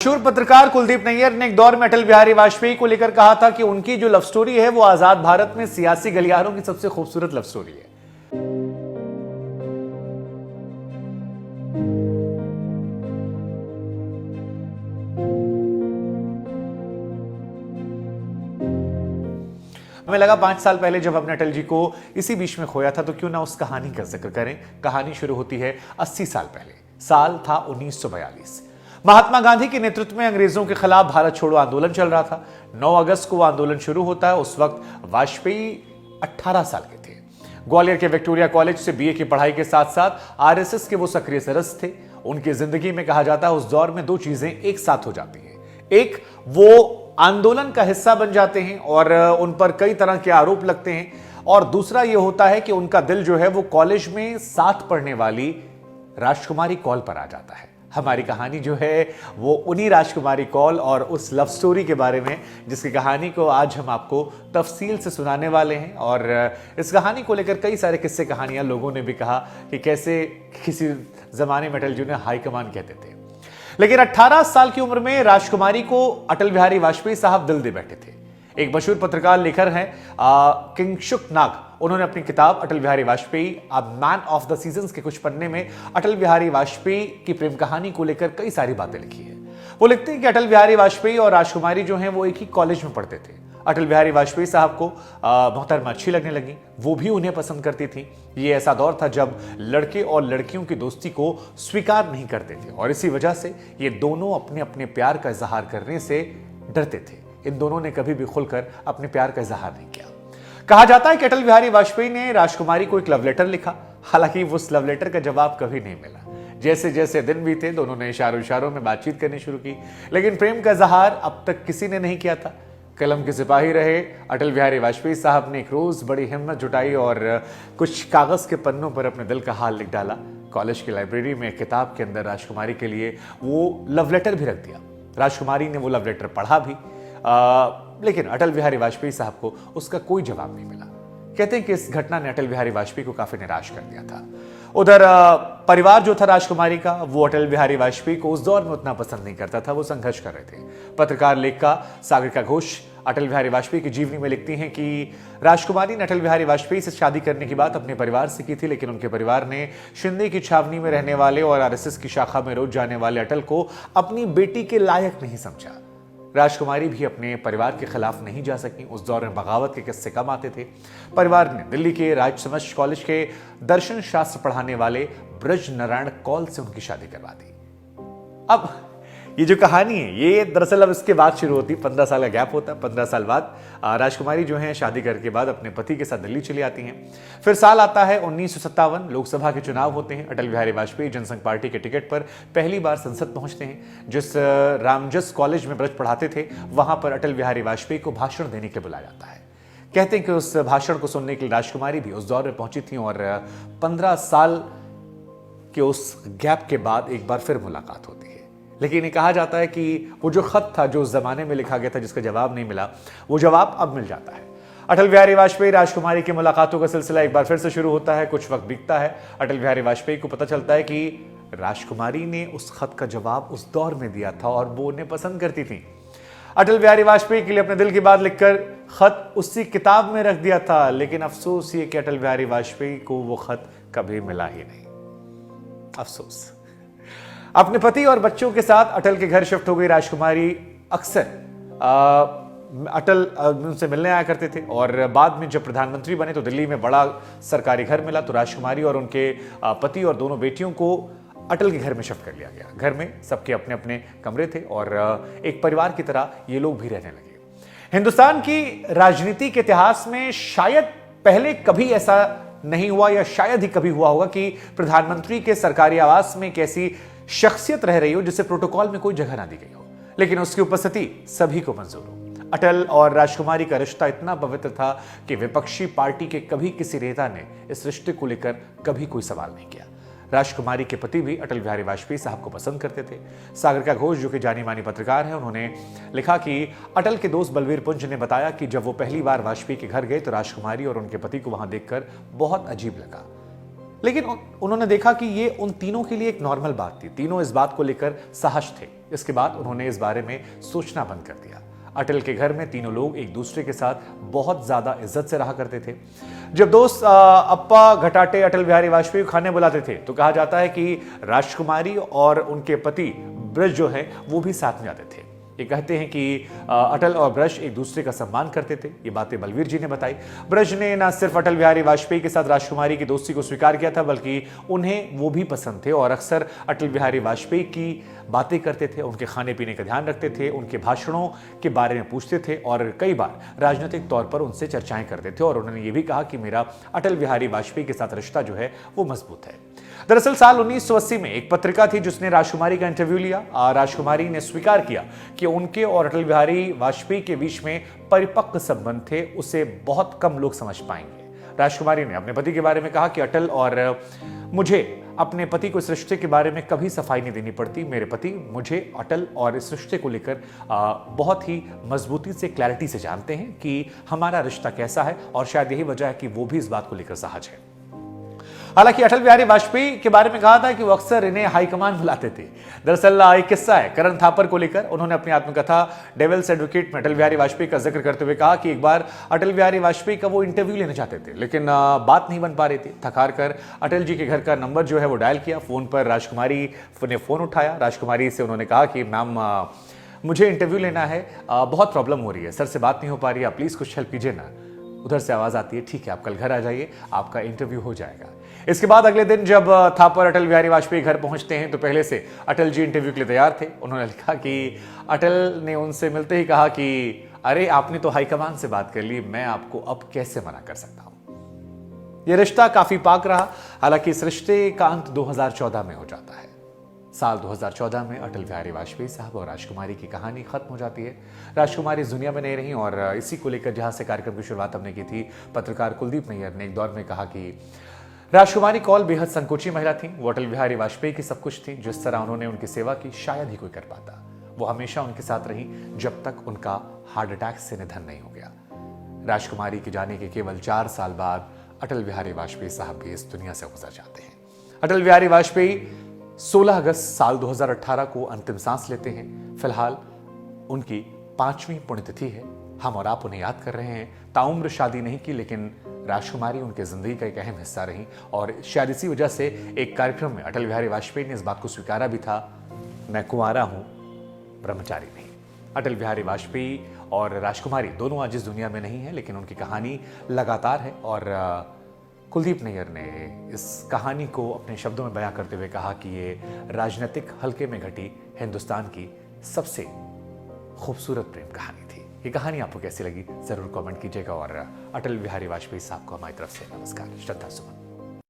मशहूर पत्रकार कुलदीप नैयर ने एक दौर में अटल बिहारी वाजपेयी को लेकर कहा था कि उनकी जो लव स्टोरी है वो आजाद भारत में सियासी गलियारों की सबसे खूबसूरत लव स्टोरी है। हमें लगा 5 साल पहले जब हमने अटल जी को इसी बीच में खोया था तो क्यों ना उस कहानी का जिक्र करें। कहानी शुरू होती है 80 साल पहले। साल था 1942। महात्मा गांधी के नेतृत्व में अंग्रेजों के खिलाफ भारत छोड़ो आंदोलन चल रहा था। 9 अगस्त को आंदोलन शुरू होता है। उस वक्त वाजपेयी 18 साल के थे। ग्वालियर के विक्टोरिया कॉलेज से बीए की पढ़ाई के साथ साथ आरएसएस के वो सक्रिय सदस्य थे। उनकी जिंदगी में कहा जाता है उस दौर में दो चीजें एक साथ हो जाती हैं। एक, वो आंदोलन का हिस्सा बन जाते हैं और उन पर कई तरह के आरोप लगते हैं, और दूसरा यह होता है कि उनका दिल जो है वो कॉलेज में साथ पढ़ने वाली राजकुमारी कौल पर आ जाता है। हमारी कहानी जो है वो उन्हीं राजकुमारी कौल और उस लव स्टोरी के बारे में जिसकी कहानी को आज हम आपको तफसील से सुनाने वाले हैं। और इस कहानी को लेकर कई सारे किस्से कहानियां लोगों ने भी कहा कि कैसे किसी जमाने में अटल जी ने हाईकमान कहते थे। लेकिन 18 साल की उम्र में राजकुमारी को अटल बिहारी वाजपेयी साहब दिल दे बैठे थे। एक मशहूर पत्रकार लेखक हैं किंगशुक नाग। उन्होंने अपनी किताब Atal Bihari Vajpayee a man of the seasons के कुछ पन्ने में अटल बिहारी वाजपेयी की प्रेम कहानी को लेकर कई सारी बातें लिखी है। वो लिखते हैं कि अटल बिहारी वाजपेयी और राजकुमारी जो हैं वो एक ही कॉलेज में पढ़ते थे। अटल बिहारी वाजपेयी साहब को मोहतरमा अच्छी लगने लगी, वो भी उन्हें पसंद करती थी। ये ऐसा दौर था जब लड़के और लड़कियों की दोस्ती को स्वीकार नहीं करते थे और इसी वजह से ये दोनों अपने अपने प्यार का इजहार करने से डरते थे। इन दोनों ने कभी भी खुलकर अपने प्यार का इजहार नहीं किया। कहा जाता है कि अटल बिहारी वाजपेयी ने राजकुमारी को एक लव लेटर लिखा। हालांकि उस लव लेटर का जवाब कभी नहीं मिला। जैसे जैसे दिन बीते दोनों ने इशारों में बातचीत करनी शुरू की, लेकिन प्रेम का इजहार अब तक किसी ने नहीं किया था। कलम के सिपाही रहे अटल बिहारी वाजपेयी साहब ने एक रोज बड़ी हिम्मत जुटाई और कुछ कागज के पन्नों पर अपने दिल का हाल लिख डाला। कॉलेज की लाइब्रेरी में किताब के अंदर राजकुमारी के लिए वो लव लेटर भी रख दिया। राजकुमारी ने वो लव लेटर पढ़ा भी, लेकिन अटल बिहारी वाजपेयी साहब को उसका कोई जवाब नहीं मिला। कहते हैं कि इस घटना ने अटल बिहारी वाजपेयी को काफी निराश कर दिया था। उधर परिवार जो था राजकुमारी का, वो अटल बिहारी वाजपेयी को उस दौर में उतना पसंद नहीं करता था। वो संघर्ष कर रहे थे। पत्रकार लेखिका सागरिका घोष अटल बिहारी वाजपेयी की जीवनी में लिखती हैं कि राजकुमारी ने अटल बिहारी वाजपेयी से शादी करने की बात अपने परिवार से की थी, लेकिन उनके परिवार ने शिंदे की छावनी में रहने वाले और आरएसएस की शाखा में रोज जाने वाले अटल को अपनी बेटी के लायक नहीं समझा। राजकुमारी भी अपने परिवार के खिलाफ नहीं जा सकी। उस दौर में बगावत के किस्से कम आते थे। परिवार ने दिल्ली के राजसमस्त कॉलेज के दर्शन शास्त्र पढ़ाने वाले ब्रज नारायण कौल से उनकी शादी करवा दी। अब ये जो कहानी है ये दरअसल अब इसके बाद शुरू होती। 15 साल का गैप होता है। 15 साल बाद राजकुमारी जो है शादी करने के बाद अपने पति के साथ दिल्ली चली आती हैं। फिर साल आता है 1957। लोकसभा के चुनाव होते हैं। अटल बिहारी वाजपेयी जनसंघ पार्टी के टिकट पर पहली बार संसद पहुंचते हैं। जिस रामजस कॉलेज में ब्रज पढ़ाते थे वहां पर अटल बिहारी वाजपेयी को भाषण देने के लिए बुलाया जाता है। कहते हैं कि उस भाषण को सुनने के लिए राजकुमारी भी उस दौर में पहुंची थी और 15 साल के उस गैप के बाद एक बार फिर मुलाकात होती है। लेकिन ये कहा जाता है कि वो जो खत था जो उस जमाने में लिखा गया था जिसका जवाब नहीं मिला, वो जवाब अब मिल जाता है। अटल बिहारी वाजपेयी राजकुमारी की मुलाकातों का सिलसिला एक बार फिर से शुरू होता है। कुछ वक्त बीतता है। अटल बिहारी वाजपेयी को पता चलता है कि राजकुमारी ने उस खत का जवाब उस दौर में दिया था और वो उन्हें पसंद करती थी। अटल बिहारी वाजपेयी के लिए अपने दिल की बात लिखकर खत उसी किताब में रख दिया था, लेकिन अफसोस ये कि अटल बिहारी वाजपेयी को वो खत कभी मिला ही नहीं। अफसोस। अपने पति और बच्चों के साथ अटल के घर शिफ्ट हो गई राजकुमारी। अक्सर अटल उनसे मिलने आया करते थे और बाद में जब प्रधानमंत्री बने तो दिल्ली में बड़ा सरकारी घर मिला तो राजकुमारी और उनके पति और दोनों बेटियों को अटल के घर में शिफ्ट कर लिया गया। घर में सबके अपने अपने कमरे थे और एक परिवार की तरह ये लोग भी रहने लगे। हिंदुस्तान की राजनीति के इतिहास में शायद पहले कभी ऐसा नहीं हुआ या शायद ही कभी हुआ होगा कि प्रधानमंत्री के सरकारी आवास में एक ऐसी शख्सियत रह रही हो जिसे प्रोटोकॉल में कोई जगह ना दी गई हो, लेकिन उसकी उपस्थिति सभी को मंजूर हो। अटल और राजकुमारी का रिश्ता इतना पवित्र था कि विपक्षी पार्टी के कभी किसी नेता ने इस रिश्ते को लेकर कभी कोई सवाल नहीं किया। राजकुमारी के पति भी अटल बिहारी वाजपेयी साहब को पसंद करते थे। सागरिका घोष जो कि जानी मानी पत्रकार हैं, उन्होंने लिखा कि अटल के दोस्त बलवीर पुंज ने बताया कि जब वो पहली बार वाजपेयी के घर गए तो राजकुमारी और उनके पति को वहां देखकर बहुत अजीब लगा। लेकिन उन्होंने देखा कि ये उन तीनों के लिए एक नॉर्मल बात थी। तीनों इस बात को लेकर सहज थे। इसके बाद उन्होंने इस बारे में सोचना बंद कर दिया। अटल के घर में तीनों लोग एक दूसरे के साथ बहुत ज्यादा इज्जत से रहा करते थे। जब दोस्त अप्पा घटाटे अटल बिहारी वाजपेयी को खाने बुलाते थे तो कहा जाता है कि राजकुमारी और उनके पति ब्रज जो है वो भी साथ में आते थे। ये कहते हैं कि अटल और ब्रज एक दूसरे का सम्मान करते थे। ये बातें बलवीर जी ने बताई। ब्रज ने न सिर्फ अटल बिहारी वाजपेयी के साथ राजकुमारी की दोस्ती को स्वीकार किया था, बल्कि उन्हें वो भी पसंद थे और अक्सर अटल बिहारी वाजपेयी की बातें करते थे, उनके खाने पीने का ध्यान रखते थे, उनके भाषणों के बारे में पूछते थे और कई बार राजनीतिक तौर पर उनसे चर्चाएं करते थे। और उन्होंने ये भी कहा कि मेरा अटल बिहारी वाजपेयी के साथ रिश्ता जो है वो मजबूत है। दरअसल साल 1980 में एक पत्रिका थी जिसने राजकुमारी का इंटरव्यू लिया। राजकुमारी ने स्वीकार किया कि उनके और अटल बिहारी वाजपेयी के बीच में परिपक्व संबंध थे, उसे बहुत कम लोग समझ पाएंगे। राजकुमारी ने अपने पति के बारे में कहा कि अटल और मुझे अपने पति को इस रिश्ते के बारे में कभी सफाई नहीं देनी पड़ती। मेरे पति मुझे अटल और इस रिश्ते को लेकर बहुत ही मजबूती से, क्लैरिटी से जानते हैं कि हमारा रिश्ता कैसा है और शायद यही वजह है कि वो भी इस बात को लेकर सहज है। हालांकि अटल बिहारी वाजपेयी के बारे में कहा था कि वो अक्सर इन्हें हाईकमान बुलाते थे। दरअसल एक किस्सा है करण थापर को लेकर। उन्होंने अपनी आत्मकथा डेविल्स एडवोकेट में अटल बिहारी वाजपेयी का जिक्र करते हुए कहा कि एक बार अटल बिहारी वाजपेयी का वो इंटरव्यू लेना चाहते थे, लेकिन बात नहीं बन पा रही थी। थकार कर अटल जी के घर का नंबर जो है वो डायल किया। फोन पर राजकुमारी ने फोन उठाया। राजकुमारी से उन्होंने कहा कि मैम मुझे इंटरव्यू लेना है, बहुत प्रॉब्लम हो रही है, सर से बात नहीं हो पा रही है, आप प्लीज कुछ हेल्प कीजिए ना। उधर से आवाज आती है, ठीक है आप कल घर आ जाइए, आपका इंटरव्यू हो जाएगा। इसके बाद अगले दिन जब थापर अटल बिहारी वाजपेयी घर पहुंचते हैं तो पहले से अटल जी इंटरव्यू के लिए तैयार थे। उन्होंने लिखा कि अटल ने उनसे मिलते ही कहा कि अरे आपने तो हाईकमान से बात कर ली, मैं आपको अब कैसे मना कर सकता हूं। यह रिश्ता काफी पाक रहा। हालांकि इस रिश्ते का अंत 2014 में हो जाता है। साल 2014 में अटल बिहारी वाजपेयी साहब और राजकुमारी की कहानी खत्म हो जाती है। राजकुमारी इस दुनिया में नहीं रही और इसी को लेकर जहां से कार्यक्रम की शुरुआत हमने की थी, पत्रकार कुलदीप नैयर ने एक दौर में कहा कि राजकुमारी कौल बेहद संकोची महिला थी। वो अटल बिहारी वाजपेयी की सब कुछ थी। जिस तरह उन्होंने उनकी सेवा की शायद ही कोई कर पाता। वो हमेशा उनके साथ रही जब तक उनका हार्ट अटैक से निधन नहीं हो गया। राजकुमारी के जाने के केवल 4 साल बाद अटल बिहारी वाजपेयी साहब भी इस दुनिया से गुजर जाते हैं। अटल बिहारी वाजपेयी 16 अगस्त साल 2018 को अंतिम सांस लेते हैं। फिलहाल उनकी 5वीं पुण्यतिथि है। हम और आप उन्हें याद कर रहे हैं। ताउम्र शादी नहीं की, लेकिन राजकुमारी उनके जिंदगी का एक अहम हिस्सा रही और शायद इसी वजह से एक कार्यक्रम में अटल बिहारी वाजपेयी ने इस बात को स्वीकारा भी था, मैं कुंवारा हूं, ब्रह्मचारी नहीं। अटल बिहारी वाजपेयी और राजकुमारी दोनों आज इस दुनिया में नहीं है, लेकिन उनकी कहानी लगातार है। और कुलदीप नैयर ने इस कहानी को अपने शब्दों में बयां करते हुए कहा कि ये राजनीतिक हल्के में घटी हिंदुस्तान की सबसे खूबसूरत प्रेम कहानी थी। ये कहानी आपको कैसी लगी जरूर कमेंट कीजिएगा और अटल बिहारी वाजपेयी साहब को हमारी तरफ से नमस्कार, श्रद्धा सुमन।